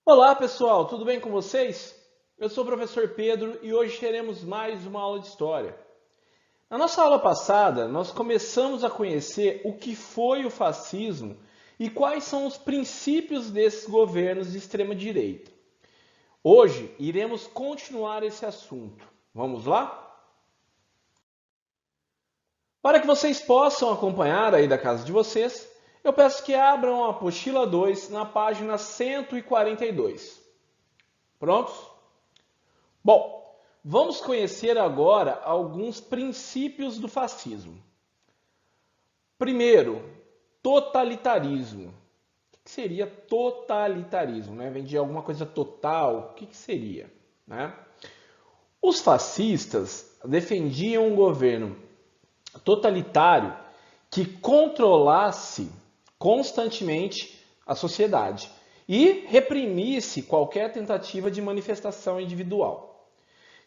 Olá pessoal, tudo bem com vocês? Eu sou o professor Pedro e hoje teremos mais uma aula de História. Na nossa aula passada, nós começamos a conhecer o que foi o fascismo e quais são os princípios desses governos de extrema-direita. Hoje, iremos continuar esse assunto. Vamos lá? Para que vocês possam acompanhar aí da casa de vocês, eu peço que abram a apostila 2 na página 142. Prontos? Bom, vamos conhecer agora alguns princípios do fascismo. Primeiro, totalitarismo. O que seria totalitarismo? Vem de alguma coisa total. O que seria? Os fascistas defendiam um governo totalitário que controlasse constantemente a sociedade e reprimisse qualquer tentativa de manifestação individual.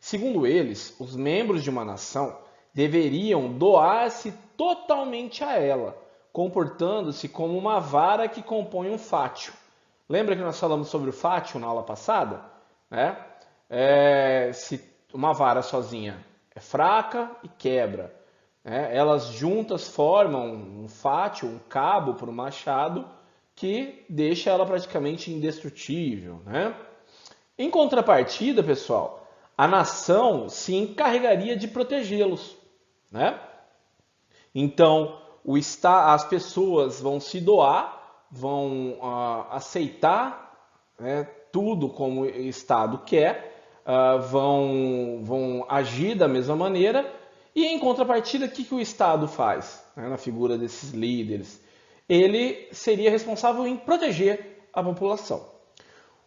Segundo eles, os membros de uma nação deveriam doar-se totalmente a ela, comportando-se como uma vara que compõe um fátio. Lembra que nós falamos sobre o fátio na aula passada? Se uma vara sozinha é fraca e quebra, elas juntas formam um fátio, um cabo para o machado, que deixa ela praticamente indestrutível. Em contrapartida, pessoal, a nação se encarregaria de protegê-los. Então, as pessoas vão se doar, vão aceitar tudo como o Estado quer, vão agir da mesma maneira, e em contrapartida, o que o Estado faz na figura desses líderes? Ele seria responsável em proteger a população.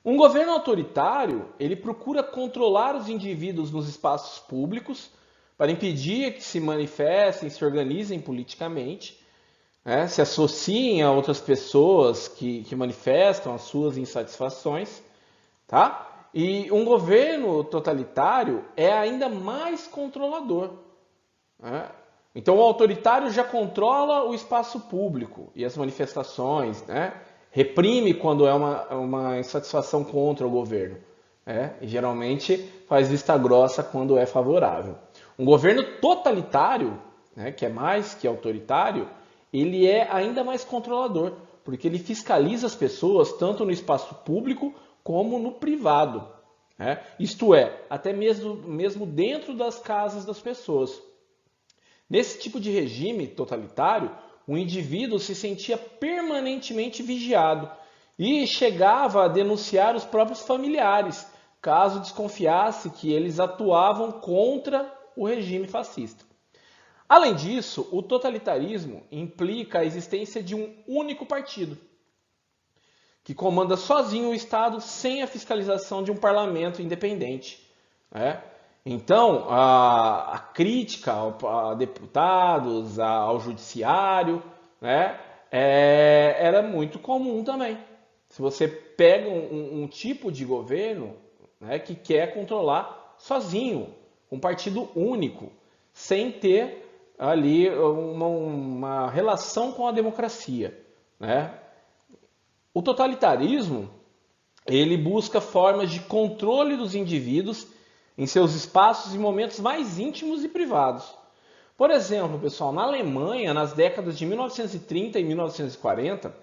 Um governo autoritário, ele procura controlar os indivíduos nos espaços públicos para impedir que se manifestem, se organizem politicamente, se associem a outras pessoas que manifestam as suas insatisfações, tá? E um governo totalitário é ainda mais controlador. Então o autoritário já controla o espaço público e as manifestações, reprime quando é uma insatisfação contra o governo, e geralmente faz vista grossa quando é favorável. Um governo totalitário, que é mais que autoritário, ele é ainda mais controlador, porque ele fiscaliza as pessoas tanto no espaço público como no privado. Isto é, até mesmo dentro das casas das pessoas. Nesse tipo de regime totalitário, o indivíduo se sentia permanentemente vigiado e chegava a denunciar os próprios familiares, caso desconfiasse que eles atuavam contra o regime fascista. Além disso, o totalitarismo implica a existência de um único partido, que comanda sozinho o Estado sem a fiscalização de um parlamento independente. Então, a crítica a deputados, ao judiciário, era muito comum também. Se você pega um tipo de governo que quer controlar sozinho, um partido único, sem ter ali uma relação com a democracia. O totalitarismo, ele busca formas de controle dos indivíduos em seus espaços e momentos mais íntimos e privados. Por exemplo, pessoal, na Alemanha, nas décadas de 1930 e 1940,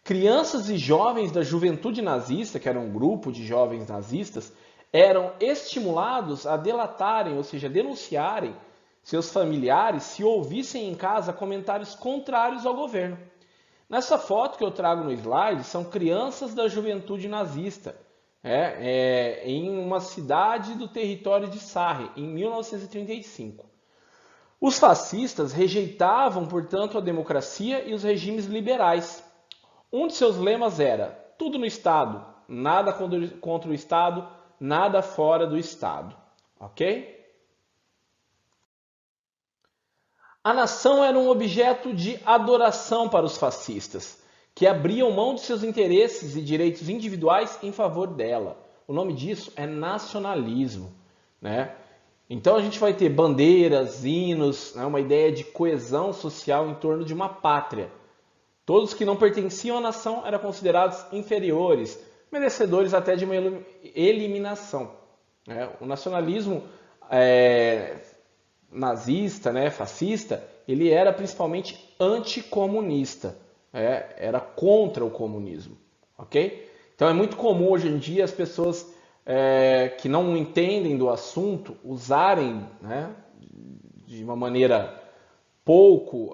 crianças e jovens da juventude nazista, que era um grupo de jovens nazistas, eram estimulados a delatarem, ou seja, denunciarem seus familiares se ouvissem em casa comentários contrários ao governo. Nessa foto que eu trago no slide, são crianças da juventude nazista, em uma cidade do território de Sarre, em 1935. Os fascistas rejeitavam, portanto, a democracia e os regimes liberais. Um de seus lemas era: tudo no Estado, nada contra o Estado, nada fora do Estado. Ok? A nação era um objeto de adoração para os fascistas, que abriam mão de seus interesses e direitos individuais em favor dela. O nome disso é nacionalismo. Então a gente vai ter bandeiras, hinos, uma ideia de coesão social em torno de uma pátria. Todos que não pertenciam à nação eram considerados inferiores, merecedores até de uma eliminação. Né? O nacionalismo nazista, né, fascista, ele era principalmente anticomunista, era contra o comunismo, ok? Então é muito comum hoje em dia as pessoas que não entendem do assunto usarem, né, de uma maneira pouco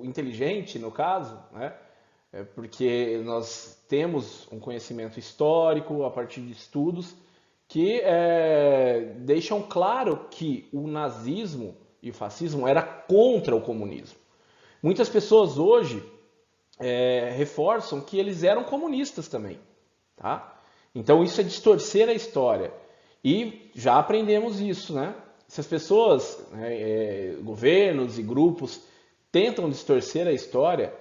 inteligente, no caso, né, porque nós temos um conhecimento histórico a partir de estudos que deixam claro que o nazismo e o fascismo era contra o comunismo. Muitas pessoas hoje reforçam que eles eram comunistas também, tá? Então isso é distorcer a história. E já aprendemos isso, né? Se as pessoas, governos e grupos tentam distorcer a história,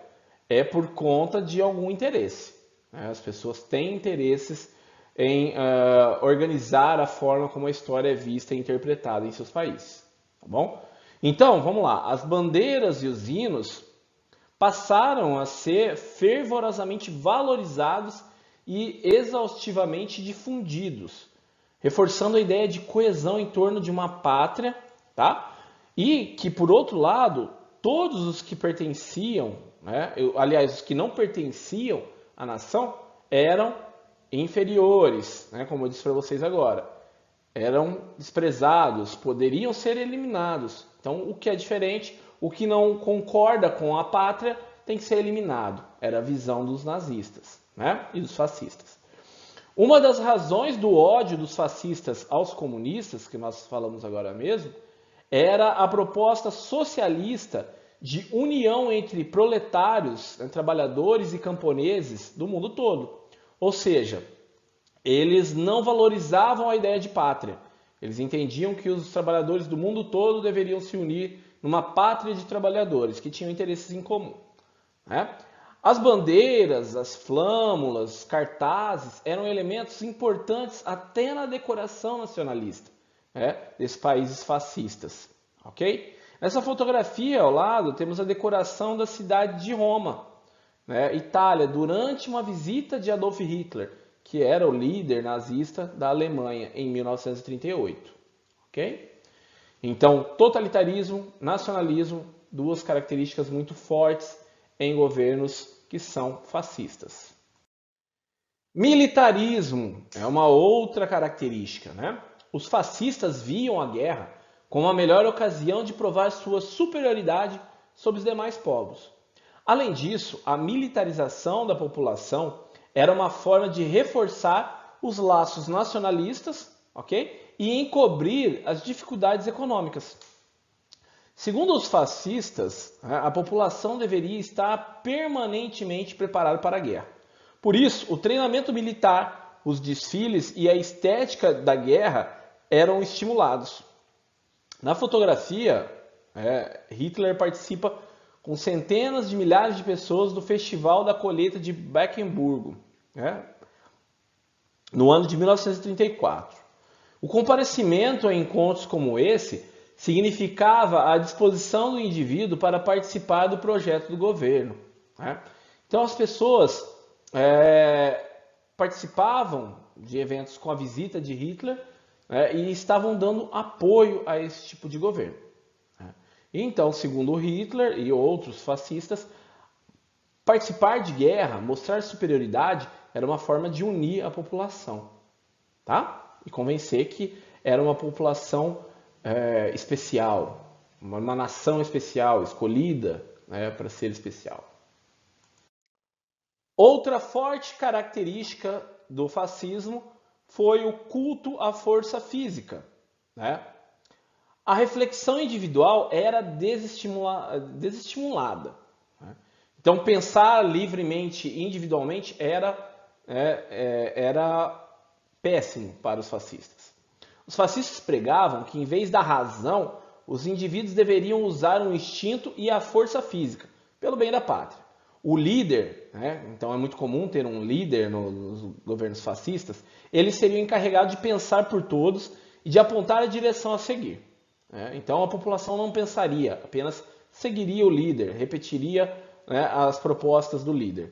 é por conta de algum interesse. Né? As pessoas têm interesses em organizar a forma como a história é vista e interpretada em seus países. Tá bom? Então, vamos lá. As bandeiras e os hinos passaram a ser fervorosamente valorizados e exaustivamente difundidos, reforçando a ideia de coesão em torno de uma pátria, tá? E que, por outro lado, todos os que pertenciam, né, aliás, os que não pertenciam à nação, eram inferiores, né, como eu disse para vocês agora, eram desprezados, poderiam ser eliminados. Então, o que é diferente, o que não concorda com a pátria, tem que ser eliminado. Era a visão dos nazistas, né, e dos fascistas. Uma das razões do ódio dos fascistas aos comunistas, que nós falamos agora mesmo, era a proposta socialista de união entre proletários, trabalhadores e camponeses do mundo todo. Ou seja, eles não valorizavam a ideia de pátria. Eles entendiam que os trabalhadores do mundo todo deveriam se unir numa pátria de trabalhadores que tinham interesses em comum. Né? As bandeiras, as flâmulas, cartazes eram elementos importantes até na decoração nacionalista, né, desses países fascistas. Ok? Nessa fotografia ao lado temos a decoração da cidade de Roma, né, Itália, durante uma visita de Adolf Hitler, que era o líder nazista da Alemanha em 1938. Ok? Então, totalitarismo, nacionalismo, duas características muito fortes em governos que são fascistas. Militarismo é uma outra característica, né? Os fascistas viam a guerra como a melhor ocasião de provar sua superioridade sobre os demais povos. Além disso, a militarização da população era uma forma de reforçar os laços nacionalistas, ok? E encobrir as dificuldades econômicas. Segundo os fascistas, a população deveria estar permanentemente preparada para a guerra. Por isso, o treinamento militar, os desfiles e a estética da guerra eram estimulados. Na fotografia, Hitler participa com centenas de milhares de pessoas do Festival da Colheita de Beckemburgo, no ano de 1934. O comparecimento a encontros como esse significava a disposição do indivíduo para participar do projeto do governo. Né? Então as pessoas participavam de eventos com a visita de Hitler e estavam dando apoio a esse tipo de governo. Né? Então, segundo Hitler e outros fascistas, participar de guerra, mostrar superioridade, era uma forma de unir a população, tá? E convencer que era uma população especial, uma nação especial, escolhida para ser especial. Outra forte característica do fascismo foi o culto à força física. Né? A reflexão individual era desestimulada. Né? Então, pensar livremente e individualmente era péssimo para os fascistas. Os fascistas pregavam que, em vez da razão, os indivíduos deveriam usar o instinto e a força física, pelo bem da pátria. O líder, então é muito comum ter um líder nos governos fascistas, ele seria encarregado de pensar por todos e de apontar a direção a seguir. Então a população não pensaria, apenas seguiria o líder, repetiria as propostas do líder.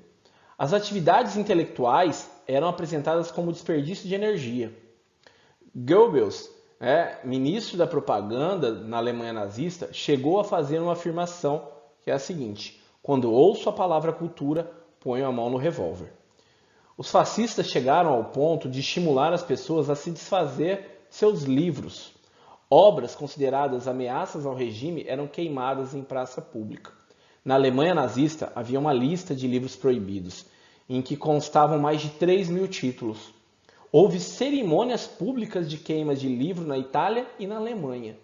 As atividades intelectuais eram apresentadas como desperdício de energia. Goebbels, ministro da propaganda na Alemanha nazista, chegou a fazer uma afirmação que é a seguinte: quando ouço a palavra cultura, ponho a mão no revólver. Os fascistas chegaram ao ponto de estimular as pessoas a se desfazer seus livros. Obras consideradas ameaças ao regime eram queimadas em praça pública. Na Alemanha nazista havia uma lista de livros proibidos, em que constavam mais de 3.000 títulos. Houve cerimônias públicas de queima de livro na Itália e na Alemanha.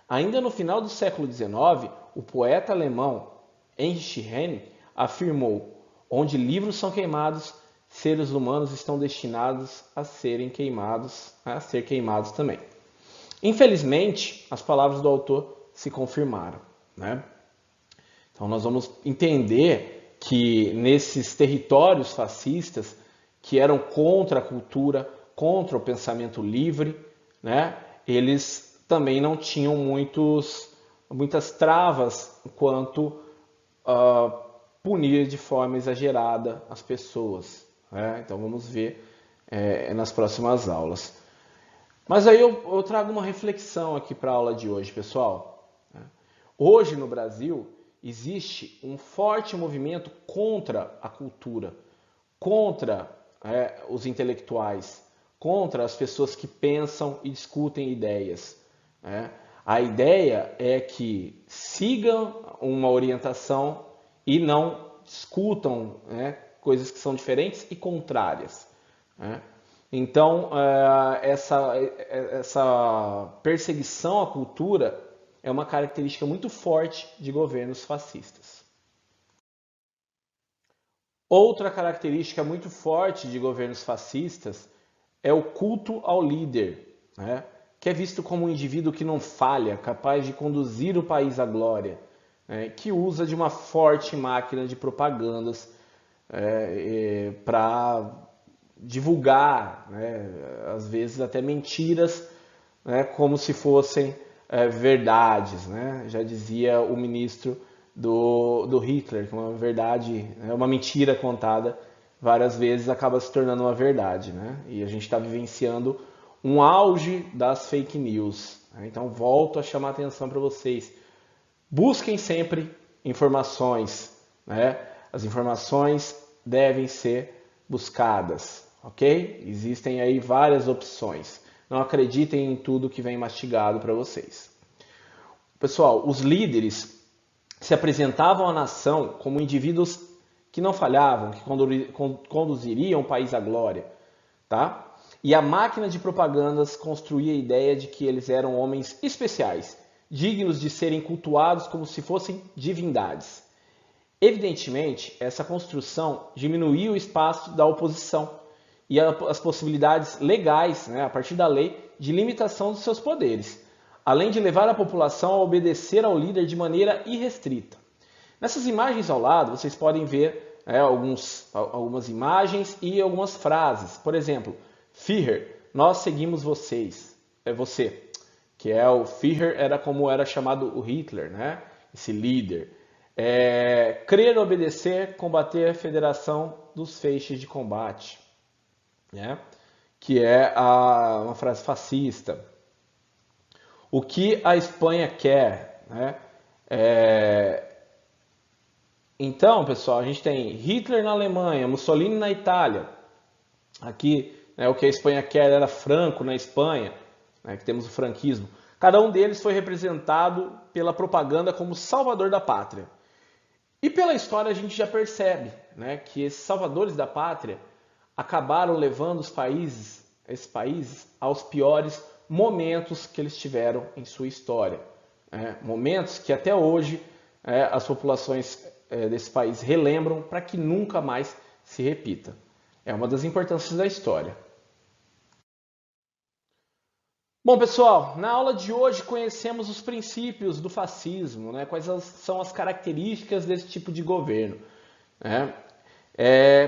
Ainda no final do século XIX, o poeta alemão Heinrich Heine afirmou: onde livros são queimados, seres humanos estão destinados a ser queimados também. Infelizmente, as palavras do autor se confirmaram, né? Então nós vamos entender que nesses territórios fascistas, que eram contra a cultura, contra o pensamento livre, né, eles também não tinham muitas travas quanto a punir de forma exagerada as pessoas, né? Então vamos ver nas próximas aulas. Mas aí eu trago uma reflexão aqui para a aula de hoje, pessoal. Hoje no Brasil existe um forte movimento contra a cultura, contra os intelectuais, contra as pessoas que pensam e discutem ideias. A ideia é que sigam uma orientação e não discutam coisas que são diferentes e contrárias. Então, essa perseguição à cultura é uma característica muito forte de governos fascistas. Outra característica muito forte de governos fascistas é o culto ao líder, que é visto como um indivíduo que não falha, capaz de conduzir o país à glória, que usa de uma forte máquina de propagandas para divulgar, às vezes até mentiras, como se fossem verdades. Já dizia o ministro do Hitler, que uma mentira contada várias vezes acaba se tornando uma verdade. E a gente está vivenciando um auge das fake news. Então volto a chamar a atenção para vocês. Busquem sempre informações. As informações devem ser buscadas, ok? Existem aí várias opções. Não acreditem em tudo que vem mastigado para vocês. Pessoal, os líderes se apresentavam à nação como indivíduos que não falhavam, que conduziriam o país à glória, tá? E a máquina de propagandas construía a ideia de que eles eram homens especiais, dignos de serem cultuados como se fossem divindades. Evidentemente, essa construção diminuía o espaço da oposição e as possibilidades legais, a partir da lei, de limitação dos seus poderes, além de levar a população a obedecer ao líder de maneira irrestrita. Nessas imagens ao lado, vocês podem ver algumas imagens e algumas frases. Por exemplo, Führer, nós seguimos vocês. Você, que o Führer era como era chamado o Hitler, esse líder. Crer, obedecer, combater a federação dos feixes de combate, que é uma frase fascista. O que a Espanha quer? Então, pessoal, a gente tem Hitler na Alemanha, Mussolini na Itália. Aqui, o que a Espanha quer era Franco na Espanha, que temos o franquismo. Cada um deles foi representado pela propaganda como salvador da pátria. E pela história a gente já percebe que esses salvadores da pátria acabaram levando esses países aos piores momentos que eles tiveram em sua história. Momentos que até hoje as populações desse país relembram para que nunca mais se repita. É uma das importâncias da história. Bom, pessoal, na aula de hoje conhecemos os princípios do fascismo, quais são as características desse tipo de governo.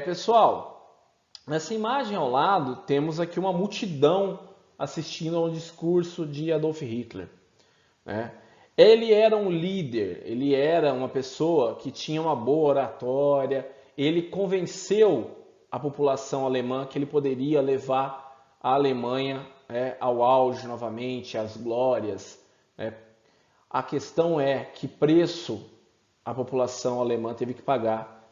Pessoal, nessa imagem ao lado temos aqui uma multidão assistindo ao discurso de Adolf Hitler. Ele era um líder, ele era uma pessoa que tinha uma boa oratória, ele convenceu a população alemã que ele poderia levar a Alemanha ao auge novamente, às glórias. A questão é que preço a população alemã teve que pagar,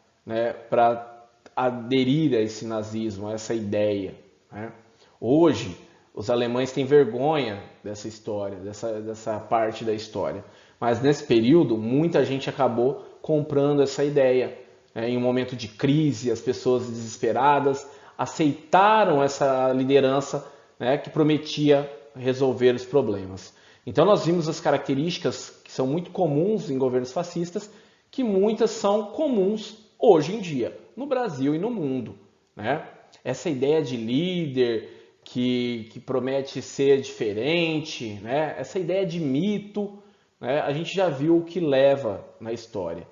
para aderir a esse nazismo, a essa ideia. Hoje, os alemães têm vergonha dessa história, dessa parte da história. Mas nesse período, muita gente acabou comprando essa ideia. Em um momento de crise, as pessoas desesperadas aceitaram essa liderança, que prometia resolver os problemas. Então nós vimos as características que são muito comuns em governos fascistas, que muitas são comuns hoje em dia, no Brasil e no mundo. Essa ideia de líder que promete ser diferente, essa ideia de mito, a gente já viu o que leva na história.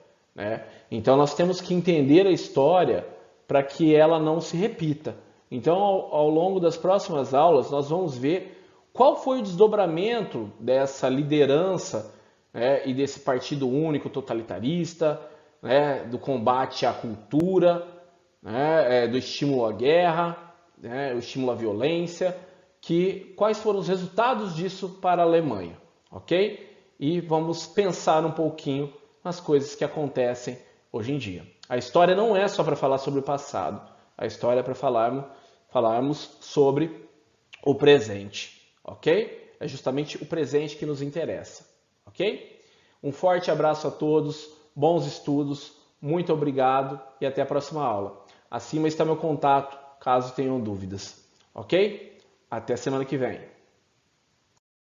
Então nós temos que entender a história para que ela não se repita. Então ao longo das próximas aulas nós vamos ver qual foi o desdobramento dessa liderança, e desse partido único totalitarista, do combate à cultura, do estímulo à guerra, o estímulo à violência, quais foram os resultados disso para a Alemanha, ok? E vamos pensar um pouquinho nas coisas que acontecem hoje em dia. A história não é só para falar sobre o passado, a história é para falarmos sobre o presente, ok? É justamente o presente que nos interessa, ok? Um forte abraço a todos, bons estudos, muito obrigado e até a próxima aula. Acima está meu contato, caso tenham dúvidas, ok? Até semana que vem.